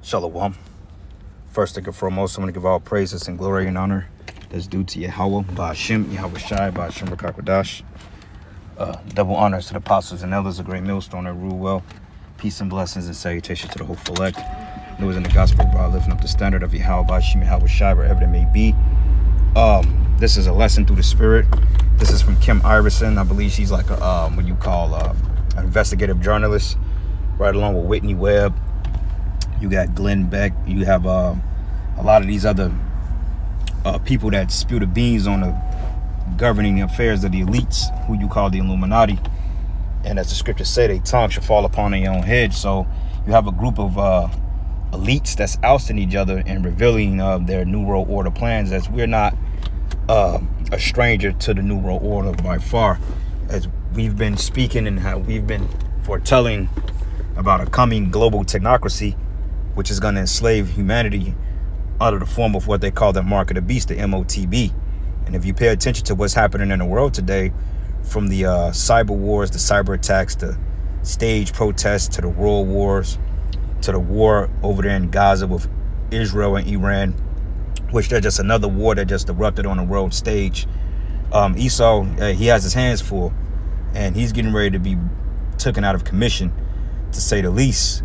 Shalom. First and foremost, I'm going to give all praises and glory and honor that's due to Yahweh, Ba'ashem, Yahweh Shai, Ba'ashem Rakakwadash. Double honors to the apostles and elders, a great millstone that rule well. Peace and blessings and salutation to the hopeful elect. Those in the gospel, bro, lifting up the standard of Yahweh, Ba'ashem, Yahweh Shai, wherever it may be. This is a lesson through the spirit. This is from Kim Iverson. I believe she's like a, what you call an investigative journalist, right along with Whitney Webb. You got Glenn Beck. You have a lot of these other people that spew the beans on the governing affairs of the elites, who you call the Illuminati. And as the scriptures say, their tongue should fall upon their own head. So you have a group of elites that's ousting each other and revealing their New World Order plans, as we're not a stranger to the New World Order by far, as we've been speaking and how we've been foretelling about a coming global technocracy, which is going to enslave humanity under the form of what they call the mark of the beast, the MOTB. And if you pay attention to what's happening in the world today, from the cyber wars, the cyber attacks, the stage protests, to the world wars, to the war over there in Gaza with Israel and Iran, which they're just another war that just erupted on the world stage. Esau, he has his hands full, and he's getting ready to be taken out of commission, to say the least.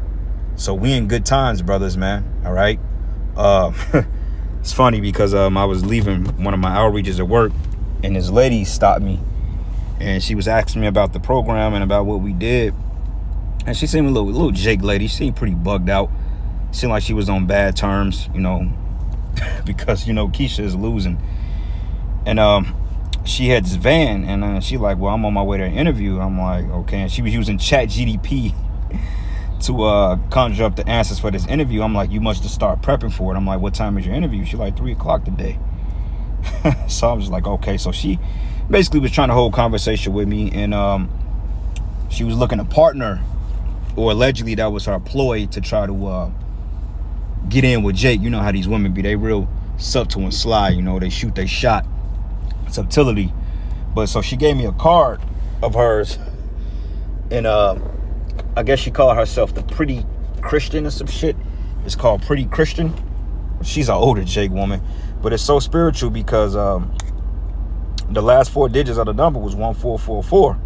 So we in good times, brothers, man. All right. It's funny because I was leaving one of my outreaches at work, and this lady stopped me, and she was asking me about the program and about what we did. And she seemed a little Jake lady. She seemed pretty bugged out. Seemed like she was on bad terms, you know, because, you know, Keisha is losing. And she had this van, and she like, well, I'm on my way to an interview. I'm like, okay. And she was using ChatGPT to conjure up the answers for this interview. I'm like, you must just start prepping for it. I'm like, what time is your interview? She's like, 3 o'clock today. So I was like, okay. So she basically was trying to hold conversation with me, and she was looking to partner, or allegedly that was her ploy to try to get in with Jake. You know how these women be, they real subtle and sly, you know, they shoot they shot, subtlety. But so she gave me a card of hers, and I guess she called herself the Pretty Christian or some shit. It's called Pretty Christian. She's an older Jake woman, but it's so spiritual because the last 4 digits of the number was 1444.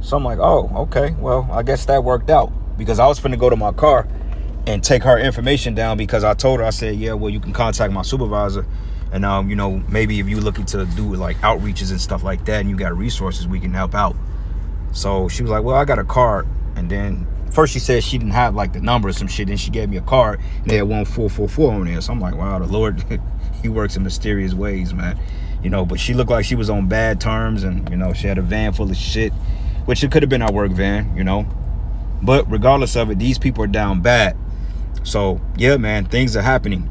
So I'm like, oh, okay, well, I guess that worked out, because I was finna go to my car and take her information down, because I told her, I said, yeah, well, you can contact my supervisor, and you know, maybe if you're looking to do like outreaches and stuff like that, and you got resources, we can help out. So she was like, well, I got a card. And then first she said she didn't have like the number or some shit. Then she gave me a card, and they had 1444 on there. So I'm like, wow, the Lord, he works in mysterious ways, man. You know, but she looked like she was on bad terms, and, you know, she had a van full of shit, which it could have been our work van, you know. But regardless of it, these people are down bad. So yeah, man, things are happening.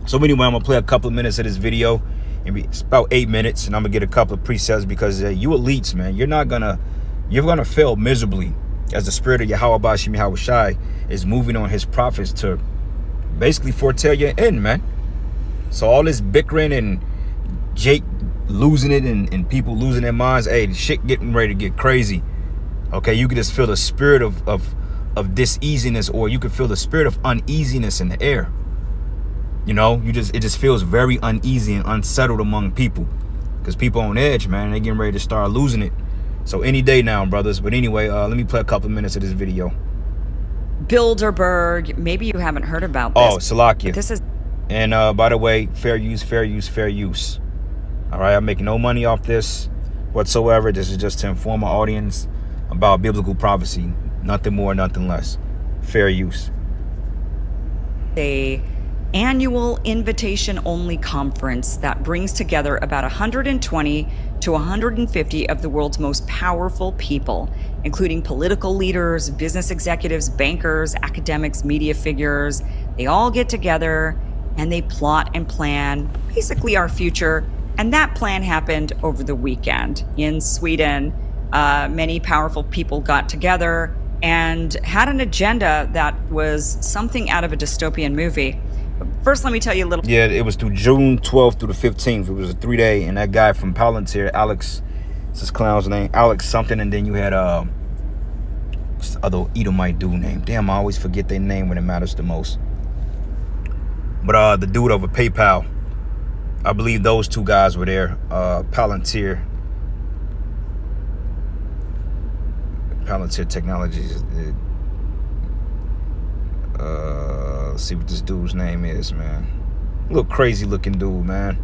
So anyway, I'm gonna play a couple of minutes of this video. It's about 8 minutes, and I'm gonna get a couple of precepts, because you elites, man, you're gonna fail miserably, as the spirit of Yahweh Ba'ashem Yahweh Shai is moving on his prophets to basically foretell your end, man. So all this bickering and Jake losing it and people losing their minds, hey, the shit getting ready to get crazy. Okay, you can just feel the spirit of diseasiness, or you can feel the spirit of uneasiness in the air. You know, it just feels very uneasy and unsettled among people, because people on edge, man, they getting ready to start losing it. So any day now, brothers. But anyway, let me play a couple minutes of this video. Bilderberg, maybe you haven't heard about this. Oh, Salakia. This is... And by the way, fair use, fair use, fair use. All right, I'm making no money off this whatsoever. This is just to inform my audience about biblical prophecy. Nothing more, nothing less. Fair use. A annual invitation-only conference that brings together about 120 to 150 of the world's most powerful people, including political leaders, business executives, bankers, academics, media figures. They all get together and they plot and plan basically our future. And that plan happened over the weekend in Sweden. Many powerful people got together and had an agenda that was something out of a dystopian movie. First, let me tell you a little. Yeah, it was through June 12th through the 15th. It was a 3-day, and that guy from Palantir, Alex, it's his clown's name, Alex something, and then you had What's the other Edomite dude name? Damn, I always forget their name when it matters the most. But the dude over PayPal, I believe those two guys were there. Palantir Technologies. Let's see what this dude's name is, man. Look crazy looking dude, man.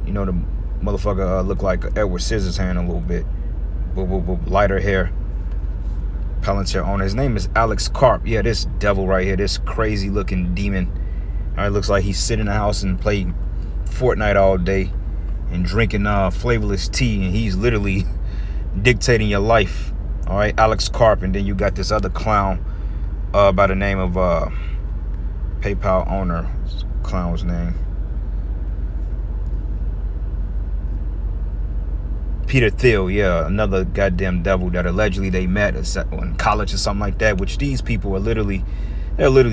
You know, the motherfucker looked like Edward Scissorhands a little bit. With lighter hair. Palantir owner. His name is Alex Karp. Yeah, this devil right here, this crazy looking demon. All right, looks like he's sitting in the house and playing Fortnite all day and drinking flavorless tea, and he's literally dictating your life. All right, Alex Karp. And then you got this other clown by the name of PayPal owner. What's the clown's name? Peter Thiel, yeah, another goddamn devil that allegedly they met in college or something like that, which these people are literally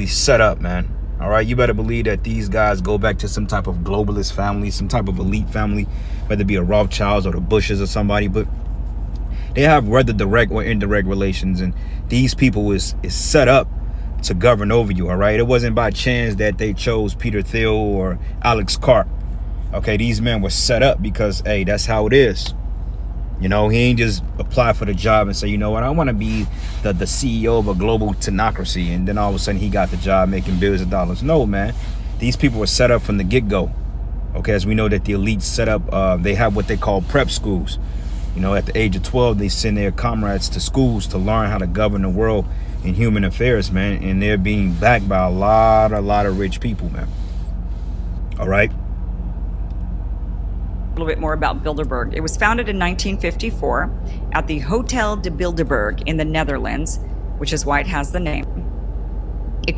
set up, man. All right, you better believe that these guys go back to some type of globalist family, some type of elite family, whether it be a Rothschilds or the Bushes or somebody, but they have whether direct or indirect relations, and these people is set up to govern over you, all right? It wasn't by chance that they chose Peter Thiel or Alex Karp. Okay, these men were set up because, hey, that's how it is. You know, he ain't just apply for the job and say, you know what, I want to be the CEO of a global technocracy, and then all of a sudden he got the job making billions of dollars. No, man. These people were set up from the get-go. Okay, as we know that the elites set up, they have what they call prep schools. You know, at the age of 12, they send their comrades to schools to learn how to govern the world in human affairs, man. And they're being backed by a lot of rich people, man. All right. A little bit more about Bilderberg. It was founded in 1954 at the Hotel de Bilderberg in the Netherlands, which is why it has the name. It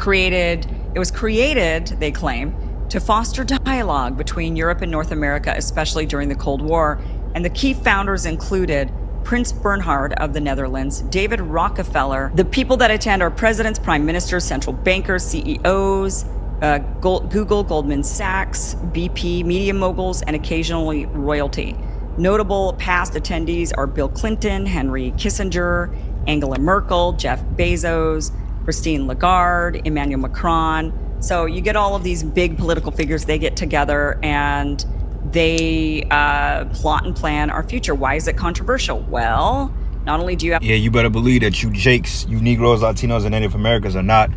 was created, they claim, to foster dialogue between Europe and North America, especially during the Cold War. And the key founders included Prince Bernhard of the Netherlands, David Rockefeller. The people that attend are presidents, prime ministers, central bankers, CEOs, Google, Goldman Sachs, BP, media moguls, and occasionally royalty. Notable past attendees are Bill Clinton, Henry Kissinger, Angela Merkel, Jeff Bezos, Christine Lagarde, Emmanuel Macron. So you get all of these big political figures, they get together and they plot and plan our future. Why is it controversial? Well, not only do you have... Yeah, you better believe that you Jakes, you Negroes, Latinos, and Native Americans are not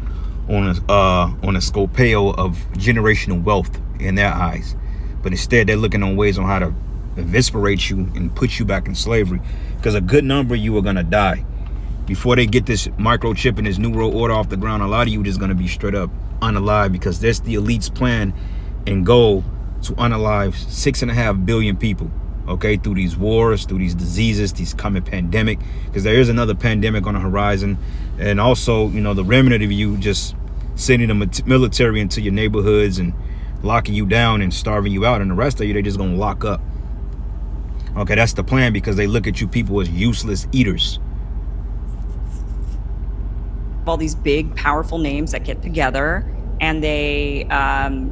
on a scopeo of generational wealth in their eyes, but instead they're looking on ways on how to eviscerate you and put you back in slavery, because a good number of you are going to die before they get this microchip and this new world order off the ground. A lot of you just going to be straight up unalive, because that's the elite's plan and goal, to unalive 6.5 billion people, okay, through these wars, through these diseases, these coming pandemic, because there is another pandemic on the horizon. And also, you know, the remnant of you just sending the military into your neighborhoods and locking you down and starving you out, and the rest of you, they just gonna lock up. Okay, that's the plan, because they look at you people as useless eaters. all these big, powerful names that get together, and they,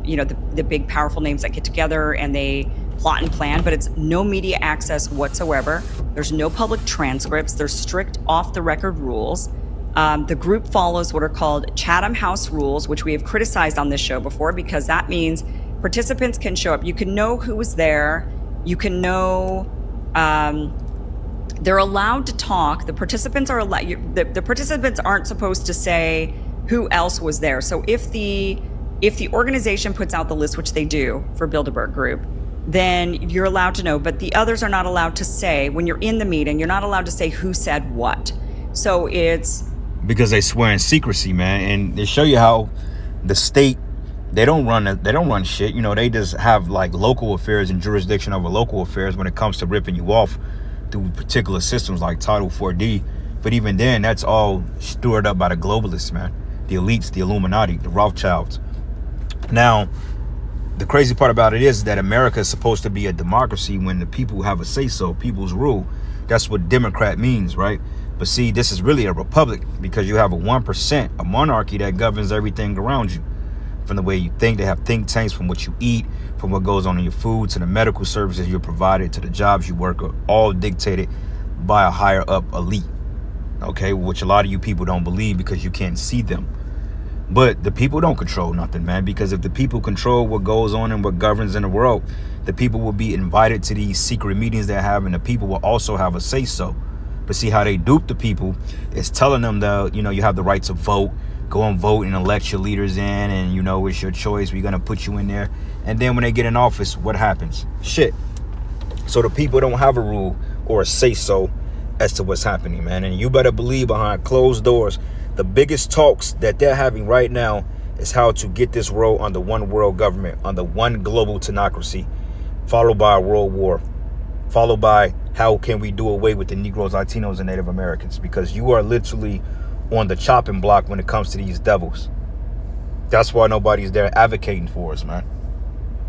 you know, the big, powerful names that get together and they plot and plan, but it's no media access whatsoever. There's no public transcripts. There's strict off-the-record rules. The group follows what are called Chatham House rules, which we have criticized on this show before, because that means participants can show up. You can know who was there. You can know, they're allowed to talk. The participants are allowed, the participants aren't supposed to say who else was there. So if the organization puts out the list, which they do for Bilderberg Group, then you're allowed to know, but the others are not allowed to say, when you're in the meeting, you're not allowed to say who said what. So it's because they swear in secrecy, man, and they show you how the state, they don't run shit. You know, they just have like local affairs and jurisdiction over local affairs when it comes to ripping you off through particular systems like Title 4D. But even then, that's all stirred up by the globalists, man, the elites, the Illuminati, the Rothschilds. Now, the crazy part about it is that America is supposed to be a democracy when the people have a say-so, people's rule. That's what Democrat means, right? But see, this is really a republic, because you have a 1%, a monarchy that governs everything around you. From the way you think, they have think tanks, from what you eat, from what goes on in your food, to the medical services you're provided, to the jobs you work, are all dictated by a higher up elite. okay, which a lot of you people don't believe because you can't see them. But the people don't control nothing, man, because if the people control what goes on and what governs in the world, the people will be invited to these secret meetings they have, and the people will also have a say-so. But see how they dupe the people is telling them that, you know, you have the right to vote, go and vote and elect your leaders in, and, you know, it's your choice. We're going to put you in there. And then when they get in office, what happens? Shit. So the people don't have a rule or a say-so as to what's happening, man. And you better believe behind closed doors, the biggest talks that they're having right now is how to get this world under one world government, under one global tenocracy, followed by a world war, followed by how can we do away with the Negroes, Latinos, and Native Americans, because you are literally on the chopping block when it comes to these devils. That's why nobody's there advocating for us, man.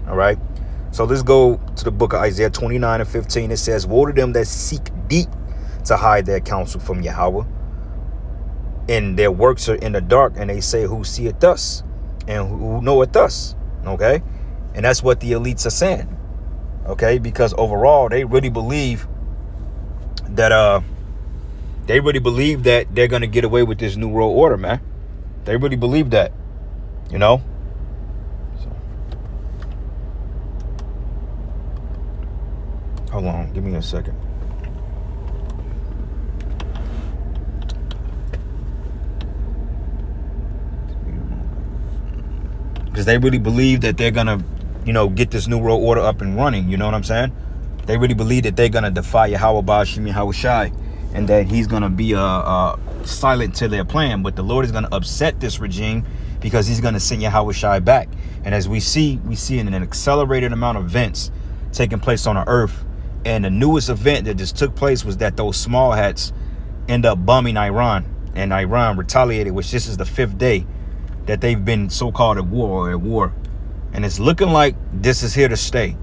All right. So let's go to the book of Isaiah 29:15. It says, woe to them that seek deep to hide their counsel from Yahweh, and their works are in the dark, and they say, who seeth us and who knoweth us? Okay. And that's what the elites are saying. Okay. Because overall, they really believe that they're going to get away with this new world order, man. They really believe that, you know. So, hold on, give me a second. Because they really believe that they're going to, you know, get this new world order up and running. You know what I'm saying? They really believe that they're going to defy Yahweh Ba'ashim Yahweh Shai, and that he's going to be silent to their plan. But the Lord is going to upset this regime because he's going to send Yahweh Shai back. And as we see in an accelerated amount of events taking place on the earth. And the newest event that just took place was that those small hats end up bombing Iran. And Iran retaliated, which this is the 5th day that they've been so-called at war. And it's looking like this is here to stay.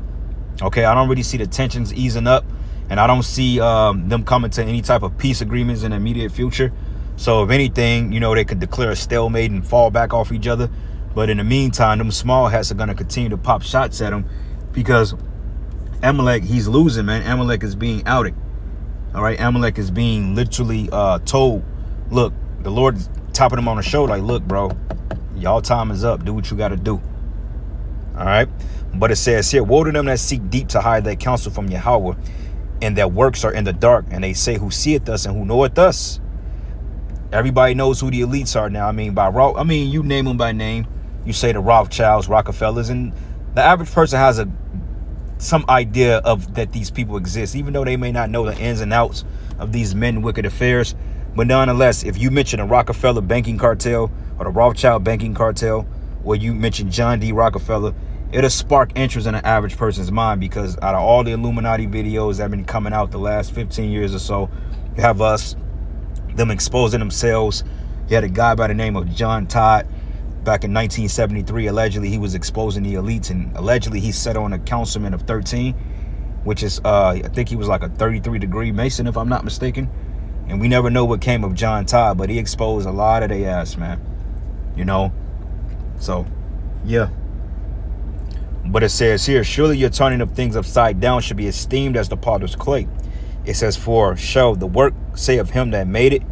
Okay, I don't really see the tensions easing up. And I don't see them coming to any type of peace agreements in the immediate future. So if anything, you know, they could declare a stalemate and fall back off each other. But in the meantime, them small hats are going to continue to pop shots at them because Amalek, he's losing, man. Amalek is being outed. All right, Amalek is being literally told, look, the Lord is tapping him on the shoulder like, look, bro, y'all time is up. Do what you got to do. All right. But it says here, woe to them that seek deep to hide their counsel from Yahweh, and their works are in the dark, and they say, who seeth us and who knoweth us? Everybody knows who the elites are now. I mean, you name them by name. You say the Rothschilds, Rockefellers, and the average person has some idea of that these people exist, even though they may not know the ins and outs of these men wicked affairs. But nonetheless, if you mention a Rockefeller banking cartel or the Rothschild banking cartel, or you mention John D. Rockefeller, it'll spark interest in the average person's mind, because out of all the Illuminati videos that have been coming out the last 15 years or so, you have them exposing themselves. You had a guy by the name of John Todd back in 1973. Allegedly, he was exposing the elites, and allegedly he set on a councilman of 13, which is, I think he was like a 33-degree Mason, if I'm not mistaken. And we never know what came of John Todd, but he exposed a lot of their ass, man. You know? So, yeah. But it says here, surely your turning of things upside down should be esteemed as the potter's clay. It says, for shall the work say of him that made it,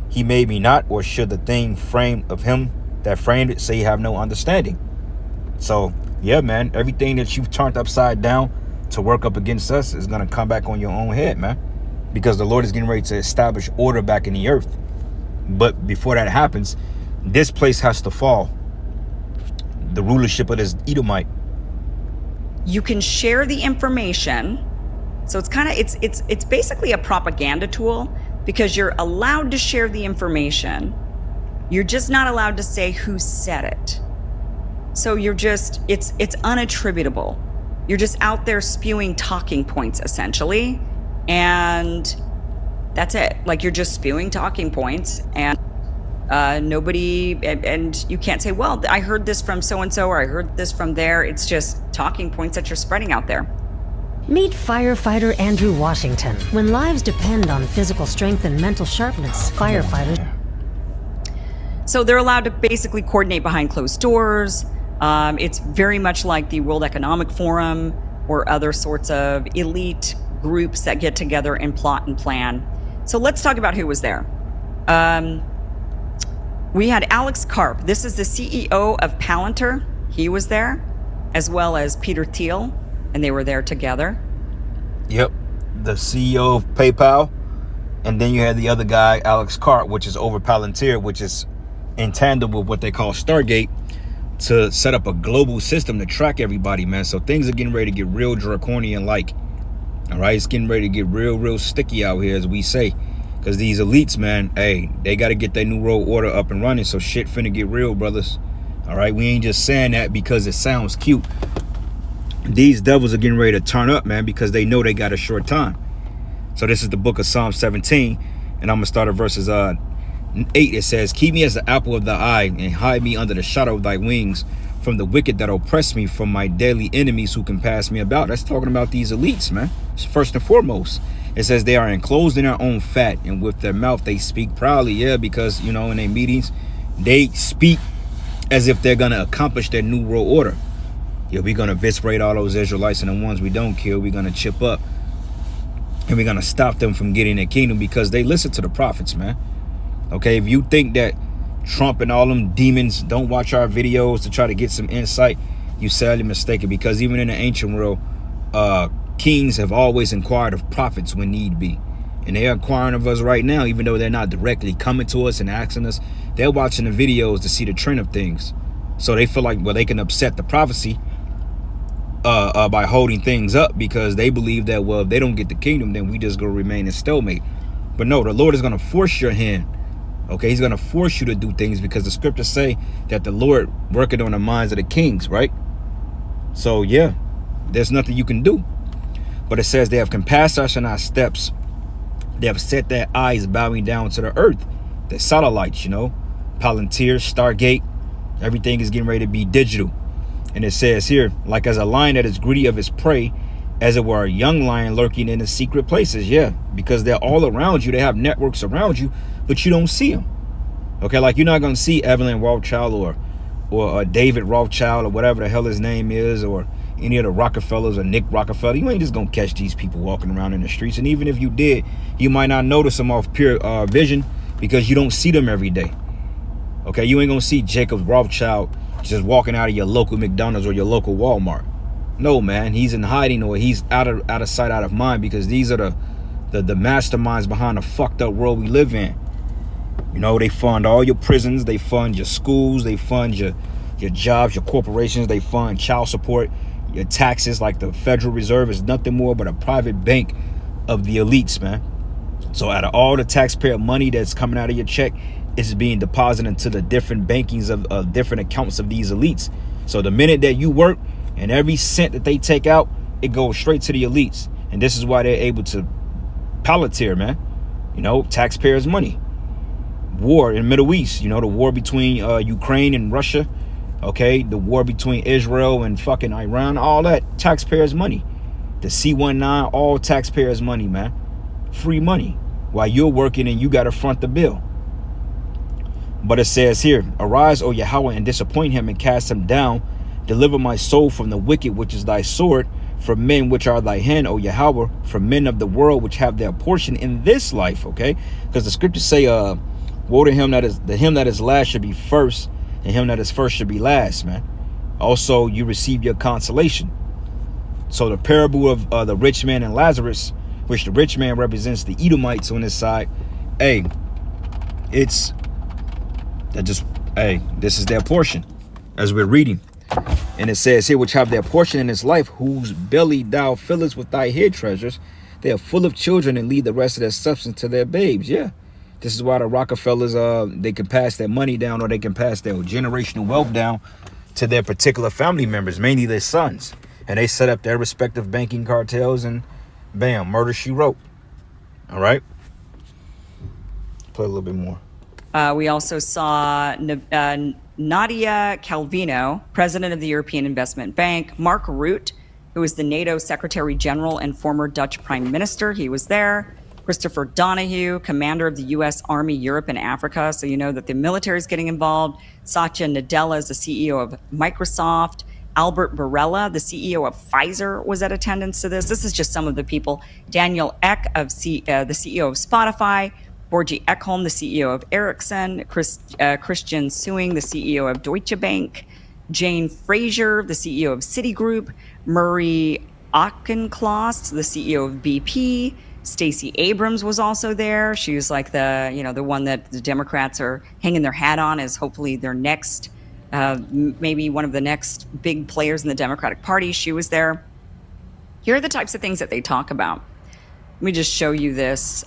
he made me not, or should the thing framed of him that framed it say you have no understanding? So, yeah, man, everything that you've turned upside down to work up against us is going to come back on your own head, man, because the Lord is getting ready to establish order back in the earth. But before that happens, this place has to fall. The rulership of this Edomite. You can share the information. So it's basically a propaganda tool, because you're allowed to share the information. You're just not allowed to say who said it. So it's unattributable. You're just out there spewing talking points, essentially. And that's it. Like, you're just spewing talking points, and nobody, and you can't say, well, I heard this from so-and-so, or I heard this from there. It's just talking points that you're spreading out there. Meet firefighter Andrew Washington. When lives depend on physical strength and mental sharpness, firefighters... So they're allowed to basically coordinate behind closed doors. It's very much like the World Economic Forum or other sorts of elite groups that get together and plot and plan. So let's talk about who was there. We had Alex Karp. This is the CEO of Palantir. He was there, as well as Peter Thiel, and they were there together. Yep, the CEO of PayPal. And then you had the other guy, Alex Karp, which is over Palantir, which is in tandem with what they call Stargate, to set up a global system to track everybody, man. So things are getting ready to get real draconian-like. All right, it's getting ready to get real sticky out here, as we say. Because these elites, man, hey, they got to get their new world order up and running. So shit finna get real, brothers. All right, we ain't just saying that because it sounds cute. These devils are getting ready to turn up, man, because they know they got a short time. So this is the book of Psalm 17, and I'm going to start at verses 8. It says, keep me as the apple of thy eye, and hide me under the shadow of thy wings, from the wicked that oppress me, from my deadly enemies who can pass me about. That's talking about these elites, man. First and foremost. It says they are enclosed in their own fat, and with their mouth they speak proudly. Yeah, because, you know, in their meetings, they speak as if they're going to accomplish their new world order. Yeah, we're going to eviscerate all those Israelites, and the ones we don't kill, we're going to chip up. And we're going to stop them from getting their kingdom because they listen to the prophets, man. Okay, if you think that Trump and all them demons don't watch our videos to try to get some insight, you sadly mistaken, because even in the ancient world, kings have always inquired of prophets when need be. And they're inquiring of us right now, even though they're not directly coming to us and asking us. They're watching the videos to see the trend of things. So they feel like, well, they can upset the prophecy by holding things up, because they believe that, well, if they don't get the kingdom, then we just gonna remain in stalemate. But no, the Lord is gonna force your hand. Okay, he's gonna force you to do things, because the scriptures say that the Lord working on the minds of the kings, right? So yeah, there's nothing you can do. But it says they have compassed us in our steps. They have set their eyes bowing down to the earth. The satellites, you know, Palantir, Stargate, everything is getting ready to be digital. And it says here, like as a lion that is greedy of his prey, as it were a young lion lurking in the secret places. Yeah, because they're all around you. They have networks around you, but you don't see them. Okay, like you're not going to see Evelyn Rothschild or David Rothschild or whatever the hell his name is, or any of the Rockefellers or Nick Rockefeller. You ain't just going to catch these people walking around in the streets. And even if you did, you might not notice them off pure vision, because you don't see them every day. Okay, you ain't going to see Jacob Rothschild just walking out of your local McDonald's or your local Walmart. No, man, he's in hiding, or he's out of sight, out of mind, because these are the masterminds behind the fucked up world we live in. You know, they fund all your prisons, they fund your schools, they fund your jobs, your corporations, they fund child support, your taxes. Like the Federal Reserve is nothing more but a private bank of the elites, man. So out of all the taxpayer money that's coming out of your check, it's being deposited into the different bankings of different accounts of these elites. So the minute that you work, and every cent that they take out, it goes straight to the elites. And this is why they're able to Palantir, man. You know, taxpayers' money. War in the Middle East, you know, the war between Ukraine and Russia. Okay, the war between Israel and fucking Iran, all that taxpayers' money. The C-19, all taxpayers' money, man. Free money. While you're working and you got to front the bill. But it says here, arise, O Yahweh, and disappoint him and cast him down. Deliver my soul from the wicked, which is thy sword, from men which are thy hand, O Yahweh, from men of the world which have their portion in this life. Okay, because the scriptures say, woe to him that is last should be first, and him that is first should be last, man. Also, you receive your consolation. So the parable of the rich man and Lazarus, which the rich man represents the Edomites on this side, hey, this is their portion, as we're reading. And it says here, which have their portion in this life, whose belly thou fillest with thy hid treasures. They are full of children and leave the rest of their substance to their babes. Yeah. This is why the Rockefellers, they can pass their money down, or they can pass their generational wealth down to their particular family members, mainly their sons. And they set up their respective banking cartels, and bam, murder she wrote. All right. Play a little bit more. We also saw Nadia Calvino, president of the European Investment Bank, Mark Rutte, who was the NATO Secretary General and former Dutch Prime Minister. He was there. Christopher Donahue, commander of the U.S. Army Europe and Africa. So you know that the military is getting involved. Satya Nadella is the CEO of Microsoft. Albert Barella, the CEO of Pfizer, was at attendance to this. This is just some of the people. Daniel Ek, the CEO of Spotify. Borgie Ekholm, the CEO of Ericsson, Christian Suing, the CEO of Deutsche Bank, Jane Fraser, the CEO of Citigroup, Murray Auchincloss, the CEO of BP. Stacey Abrams was also there. She was like the one that the Democrats are hanging their hat on as hopefully their next, maybe one of the next big players in the Democratic Party. She was there. Here are the types of things that they talk about. Let me just show you this.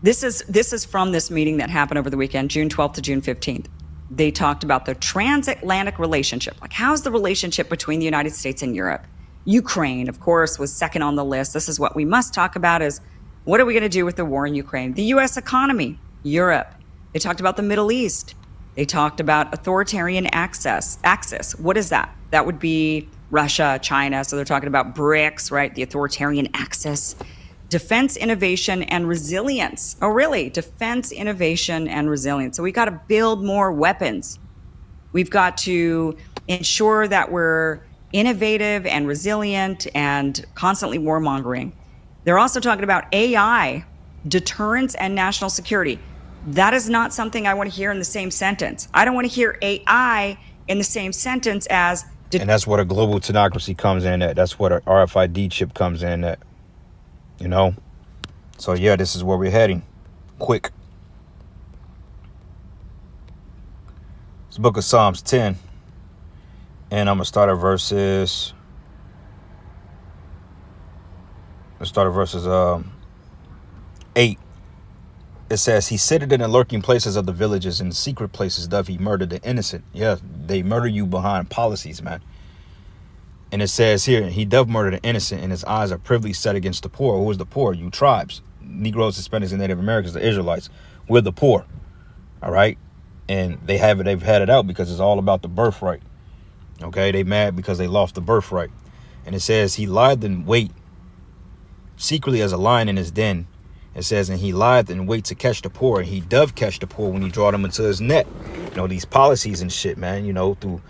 This is from this meeting that happened over the weekend, June 12th to June 15th. They talked about the transatlantic relationship. Like, how's the relationship between the United States and Europe? Ukraine, of course, was second on the list. This is what we must talk about is, what are we going to do with the war in Ukraine? The U.S. economy, Europe. They talked about the Middle East. They talked about authoritarian axis. What is that? That would be Russia, China. So they're talking about BRICS, right? The authoritarian axis. Defense, innovation, and resilience. Oh, really? Defense, innovation, and resilience. So we got to build more weapons. We've got to ensure that we're innovative and resilient and constantly warmongering. They're also talking about AI, deterrence, and national security. That is not something I want to hear in the same sentence. I don't want to hear AI in the same sentence as... And that's what a global tenocracy comes in at. That's what an RFID chip comes in at. You know? So yeah, this is where we're heading. Quick. It's the book of Psalms 10. And I'm going to start at verses... Let's start at verses 8. It says, he sitteth in the lurking places of the villages, in secret places doth he murder the innocent. Yeah, they murder you behind policies, man. And it says here, he doth murder the innocent, and his eyes are privily set against the poor. Who is the poor? You tribes. Negroes, Hispanics, and Native Americans, the Israelites. We're the poor. All right? And they've had it out because it's all about the birthright. Okay? They mad because they lost the birthright. And it says, he lieth in wait secretly as a lion in his den. It says, and he lieth in wait to catch the poor, and he doth catch the poor when he draw them into his net. You know, these policies and shit, man, you know, through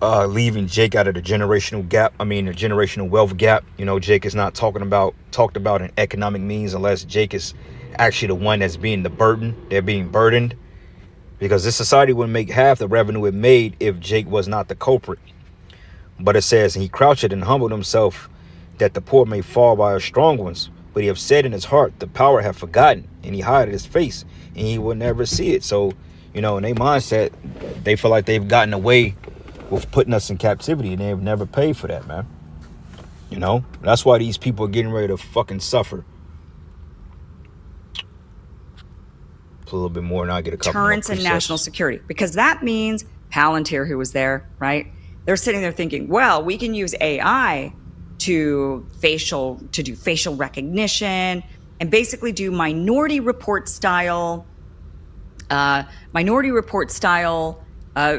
leaving Jake out of the generational gap. I mean, the generational wealth gap. You know, Jake is not talked about in economic means unless Jake is actually the one that's being the burden. They're being burdened because this society wouldn't make half the revenue it made if Jake was not the culprit. But it says, and he crouched and humbled himself that the poor may fall by the strong ones. But he have said in his heart, the power have forgotten, and he hid his face, and he will never see it. So, you know, in their mindset, they feel like they've gotten away with putting us in captivity, and they've never paid for that, man. You know, that's why these people are getting ready to fucking suffer. Put a little bit more, and I'll get a couple more deterrence and national security, because that means Palantir, who was there, right? They're sitting there thinking, well, we can use AI to do facial recognition and basically do minority report style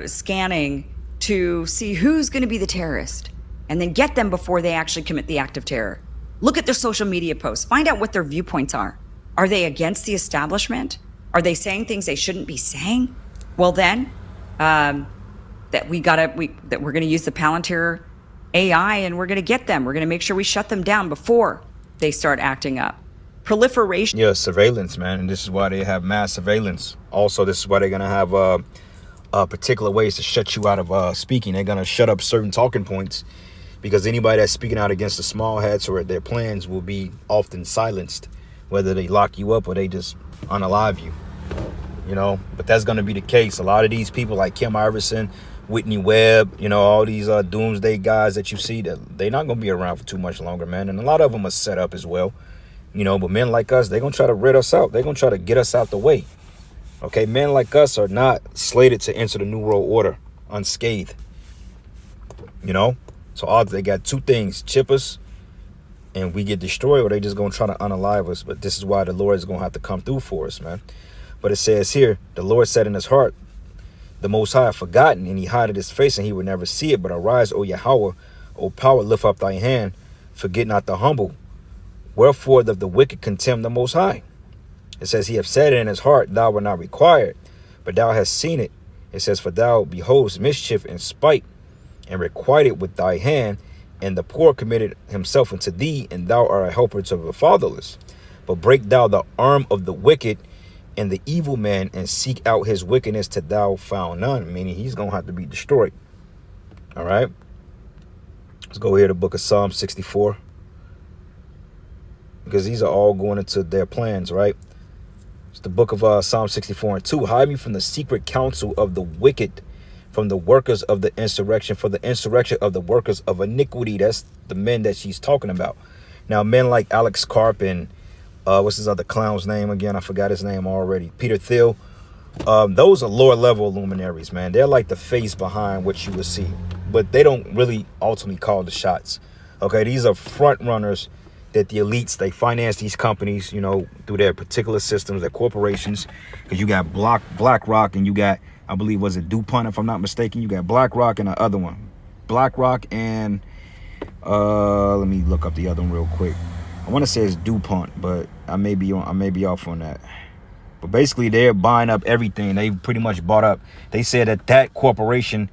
scanning to see who's going to be the terrorist and then get them before they actually commit the act of terror. Look at their social media posts. Find out what their viewpoints are. Are they against the establishment? Are they saying things they shouldn't be saying? Well, then that we're going to use the Palantir AI and we're going to get them. We're going to make sure we shut them down before they start acting up. Proliferation. Yeah, surveillance, man. And this is why they have mass surveillance. Also, this is why they're going to have particular ways to shut you out of speaking. They're going to shut up certain talking points because anybody that's speaking out against the small hats or their plans will be often silenced, whether they lock you up or they just unalive you. You know, but that's going to be the case. A lot of these people like Kim Iverson, Whitney Webb, you know, all these doomsday guys that you see, that they're not going to be around for too much longer, man. And a lot of them are set up as well, you know, but men like us, they're going to try to rid us out. They're going to try to get us out the way. Okay, men like us are not slated to enter the New World Order unscathed, you know. So they got two things, chip us and we get destroyed, or they just going to try to unalive us. But this is why the Lord is going to have to come through for us, man. But it says here, the Lord said in his heart, the Most High forgotten, and he hided his face, and he would never see it. But arise, O Yahweh, O power, lift up thy hand, forget not the humble. Wherefore doth the wicked contemn the Most High? It says, he hath said it in his heart, thou wert not required, but thou hast seen it. It says, for thou beholdest mischief and spite, and requited with thy hand, and the poor committed himself unto thee, and thou art a helper to the fatherless. but break thou the arm of the wicked and the evil man, and seek out his wickedness till thou found none. Meaning he's going to have to be destroyed. All right. Let's go here to the book of Psalm 64. Because these are all going into their plans, right? It's the book of Psalm 64 and 2. Hide me from the secret counsel of the wicked, from the workers of the insurrection, for the insurrection of the workers of iniquity. That's the men that she's talking about. Now, men like Alex Karp and what's his other clown's name again? I forgot his name already. Peter Thiel. Those are lower level luminaries, man. They're like the face behind what you would see, but they don't really ultimately call the shots. Okay, these are front runners that the elites, they finance these companies, you know, through their particular systems, their corporations. Because you got BlackRock and you got, I believe, was it DuPont, if I'm not mistaken? You got BlackRock and the other one. BlackRock and let me look up the other one real quick. I want to say it's DuPont, but I may be off on that. But basically, they're buying up everything. They pretty much bought up. They said that corporation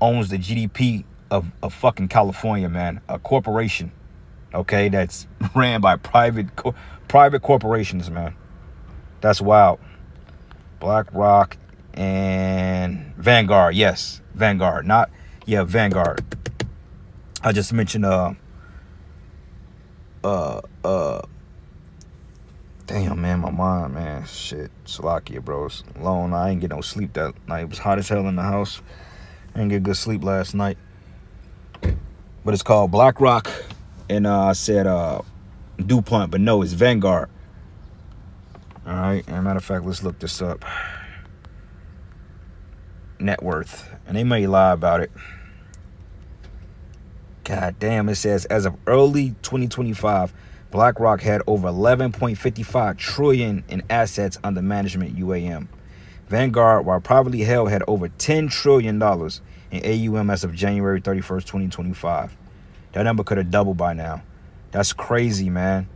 owns the GDP of fucking California, man. A corporation, okay, that's ran by private corporations, man. That's wild. BlackRock and Vanguard, yes, Vanguard, Vanguard. I just mentioned damn, man, my mind, man, shit, Salakia, bro. It's long. I ain't get no sleep that night. It was hot as hell in the house. I didn't get good sleep last night. But it's called BlackRock, and I said DuPont, but no, it's Vanguard. All right, and matter of fact, let's look this up. Net worth, and they may lie about it. God damn, it says as of early 2025, BlackRock had over 11.55 trillion in assets under management, UAM. Vanguard, while privately held, had over $10 trillion in AUM as of January 31st, 2025. That number could have doubled by now. That's crazy, man.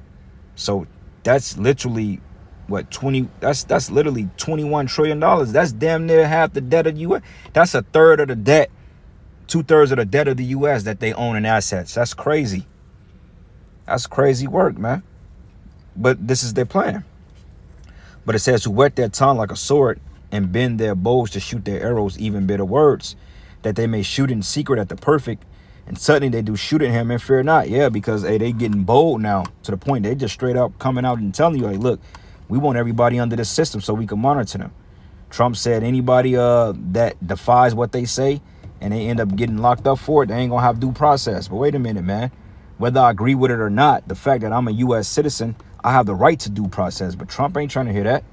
So that's literally what, 20, that's literally $21 trillion. That's damn near half the debt of the US. That's a third of the debt, 2/3 of the debt of the US that they own in assets. That's crazy. That's crazy work, man. But this is their plan. But it says, who whet their tongue like a sword and bend their bows to shoot their arrows, even bitter words, that they may shoot in secret at the perfect, and suddenly they do shoot at him and fear not. Yeah, because hey, they getting bold now to the point they just straight up coming out and telling you, like, look, we want everybody under the system so we can monitor them. Trump said anybody that defies what they say and they end up getting locked up for it, they ain't gonna have due process. But wait a minute, man. Whether I agree with it or not, the fact that I'm a U.S. citizen, I have the right to due process. But Trump ain't trying to hear that.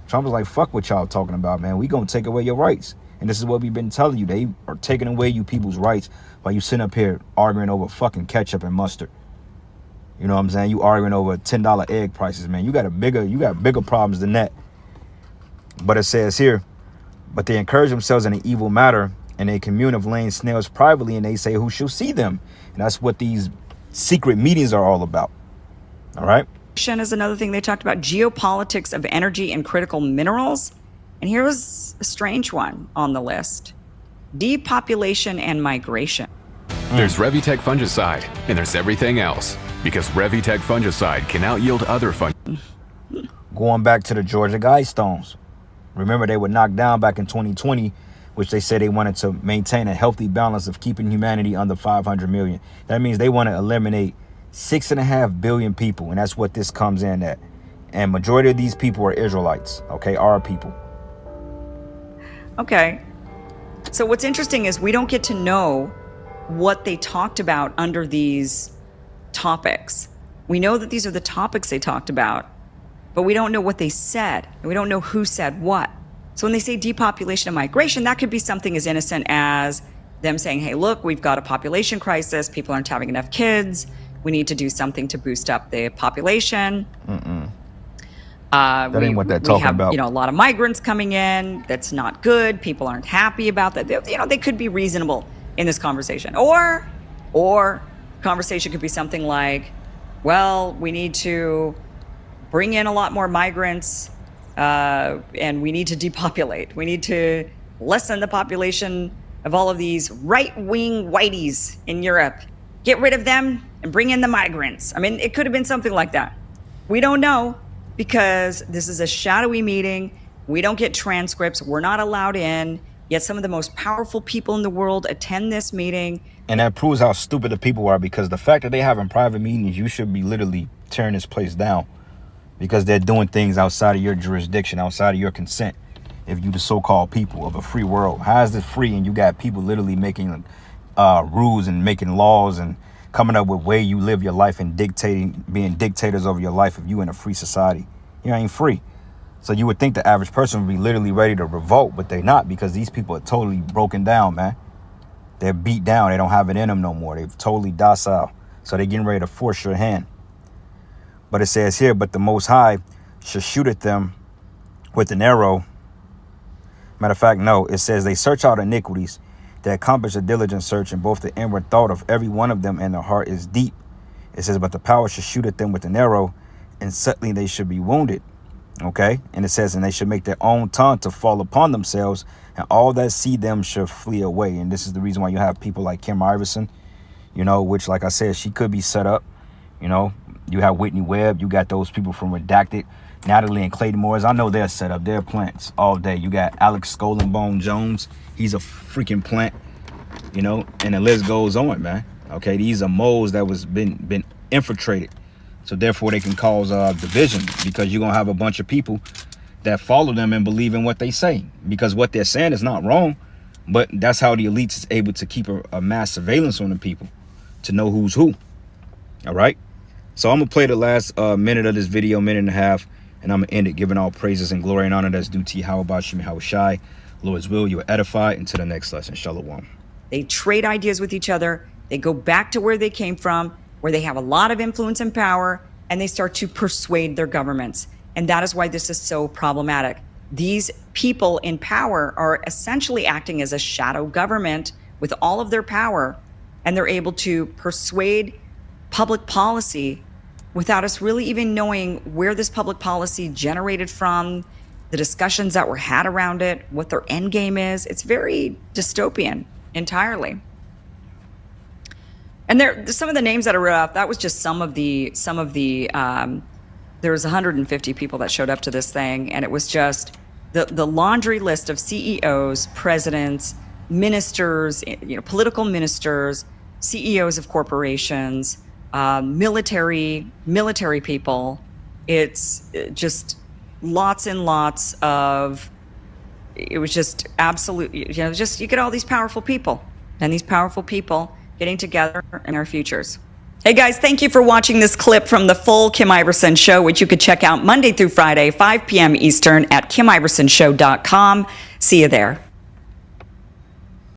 Trump is like, fuck what y'all talking about, man. We gonna take away your rights. And this is what we've been telling you. They are taking away you people's rights while you sitting up here arguing over fucking ketchup and mustard. You know what I'm saying? You arguing over $10 egg prices, man. You got bigger problems than that. But it says here, but they encourage themselves in an evil matter, and they commune of laying snares privately, and they say, who shall see them? And that's what these secret meetings are all about. All right. Is another thing they talked about, geopolitics of energy and critical minerals. And here was a strange one on the list: depopulation and migration. There's Revitec fungicide, and there's everything else, because Revitec fungicide can out-yield other Going back to the Georgia Guidestones. Remember, they were knocked down back in 2020, which they said they wanted to maintain a healthy balance of keeping humanity under 500 million. That means they want to eliminate 6.5 billion people, and that's what this comes in at. And majority of these people are Israelites, okay, our people. Okay. So what's interesting is we don't get to know what they talked about under these topics. We know that these are the topics they talked about, but we don't know what they said, and we don't know who said what. So when they say depopulation and migration, that could be something as innocent as them saying, hey, look, we've got a population crisis. People aren't having enough kids. We need to do something to boost up the population. That ain't what they're talking about. You know, a lot of migrants coming in. That's not good. People aren't happy about that. They could be reasonable in this conversation. Or conversation could be something like, well, we need to bring in a lot more migrants, and we need to depopulate. We need to lessen the population of all of these right-wing whiteys in Europe. Get rid of them and bring in the migrants. I mean, it could have been something like that. We don't know because this is a shadowy meeting. We don't get transcripts. We're not allowed in. Yet some of the most powerful people in the world attend this meeting. And that proves how stupid the people are, because the fact that they having private meetings, you should be literally tearing this place down, because they're doing things outside of your jurisdiction, outside of your consent. If you the so-called people of a free world, how is this free and you got people literally making rules and making laws and coming up with way you live your life and being dictators over your life if you in a free society? You ain't free. So you would think the average person would be literally ready to revolt, but they not, because these people are totally broken down, man. They're beat down. They don't have it in them no more. They're totally docile. So they're getting ready to force your hand. But it says here, but the Most High should shoot at them with an arrow. Matter of fact, no, it says they search out iniquities. They accomplish a diligent search, and both the inward thought of every one of them and their heart is deep. It says, but the power should shoot at them with an arrow, and suddenly they should be wounded. Okay, and it says, and they should make their own tongue to fall upon themselves, and all that see them should flee away. And this is the reason why you have people like Kim Iverson, you know, which, like I said, she could be set up. You know, you have Whitney Webb, you got those people from Redacted, Natalie and Clayton Morris. I know they're set up. They're plants all day. You got Alex Skull and Bone Jones. He's a freaking plant, you know, and the list goes on, man. Okay, these are moles that was been infiltrated. So therefore they can cause division, because you're going to have a bunch of people that follow them and believe in what they say, because what they're saying is not wrong, but that's how the elites is able to keep a mass surveillance on the people to know who's who. All right. So I'm going to play the last minute of this video, minute and a half, and I'm going to end it giving all praises and glory and honor that's due to Yahweh Bashim Yahweh Shai. Lord's will, you are edified. Until the next lesson. Shalom. They trade ideas with each other. They go back to where they came from, where they have a lot of influence and power, and they start to persuade their governments. And that is why this is so problematic. These people in power are essentially acting as a shadow government with all of their power, and they're able to persuade public policy without us really even knowing where this public policy generated from, the discussions that were had around it, what their end game is. It's very dystopian entirely. And there's some of the names that are read off. That was just some of the. There was 150 people that showed up to this thing, and it was just the laundry list of CEOs, presidents, ministers, you know, political ministers, CEOs of corporations, military people. It's just lots and lots of. It was just absolute. You know, just you get all these powerful people, and these powerful people getting together in our futures. Hey guys, thank you for watching this clip from the full Kim Iverson Show, which you could check out Monday through Friday, 5 p.m. Eastern at KimIversonShow.com. See you there.